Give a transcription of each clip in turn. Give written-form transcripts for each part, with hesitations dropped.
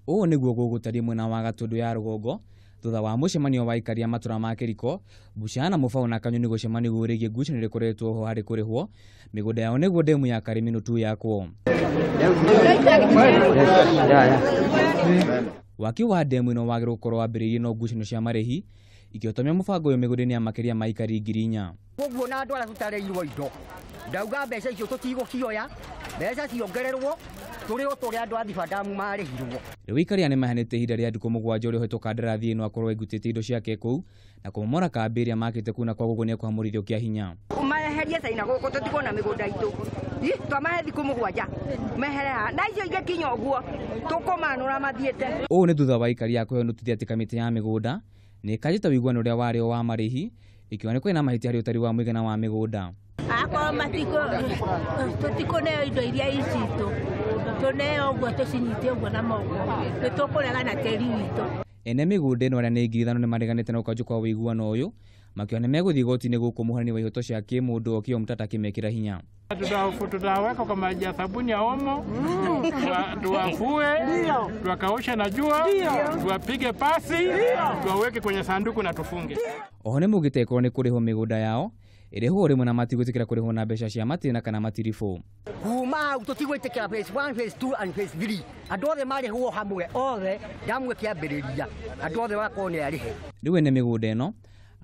Ũũ nĩguo gũgũtariĩ mwena wa Gatundu ya rũgongo thutha wa mũcemanio wa aikari a matũra ma Kĩriko, Busia na Mũbao na Kanyoni gũcemania wĩgiĩ ngucanio ĩkoretwo ho harĩ kũrĩhwo mĩgũnda yao nĩguo ndemu ya Kariminu tu yakwo. Waki wa ndemu ĩno wagĩrĩirwo gũkorwo wambĩrĩirie no ngucanio cia marĩhi ikĩhotomia mũbango ũyũ mĩgũnda-inĩ ya makĩria ma aikari 4,000. Koguo na andũ arĩa tũtareirwo indo ndauga mbeca icio tũtigũkioya, mbeca ciongererwo tũrĩ o tũrĩa andũ a Thibadamu marĩhirwo. Rĩu ikaria nĩ mahanĩte ihinda rĩa thikũ 7 ũrĩa ũhetwo kandarathi ĩno akorwo igutĩte indo ciake kũu na kũmomora kambĩ ĩrĩa makĩte kuna kwa gũgunia kũhamũrithio kĩa hinya. Maherie caina gũkũ tũtigwo na mĩgũnda itũ. Twamahe thikũ 7 mehere haha na icio ingĩkinya ũguo tũkũmanũra mathiĩte. Ũũ nĩ thutha wa ikaria kũheo notithia atĩ kamĩtĩ ya mĩgũnda nĩ ĩkanjĩta ũiguano ũrĩa warĩ o wa marĩhi ikiuga nĩ kwĩna mahĩtia harĩ ũtari wa mũigana wa mĩgũnda. Akorwo tũtikũneo indo iria icitũ tũneo ũguo tũcinyite ũguo na moko nĩtũkũrega na tĩri witũ. Ene mĩgũnda ĩno arĩa nĩ 5,000 nĩ mareganĩte na gũkanjwo kwa ũiguano ũyũ makĩona megũthiĩ igoti-inĩ gũkũ mũhũrani wa ihoto cia kĩmũndũ Okiya Omtata akĩmekĩra hinya. Tutaweka kwa maji ya sabuni ya omo, tuwafue, tuwakaushe na jua, tuwapige pasi, tuwaweke kwenye sanduku na tufunge. Oho nĩ mugĩte ĩkorwo nĩ kũrĩhwo mĩgũnda yao ĩrĩhwo rĩmwe na matigwĩtĩkĩra kũrĩhwo na mbeca cia matĩna kana matiribũ. Kuma hau tũtigwĩtĩkĩra phase 1, phase 2 and phase 3. Andũ othe marĩhwo hamwe othe ndamu ĩkĩambĩrĩria andũ othe wakorwo nĩ arĩhe. Rĩu ene mĩgũnda ĩno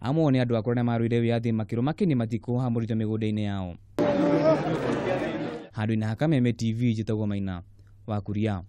amwe nĩ andũ akũrũ na marũire wĩyathi makĩrwo makĩni matikũhamũrithio mĩgũnda-inĩ yao. Handũ-inĩ ha Kameme TV njĩtagwo Maina wa Kuria.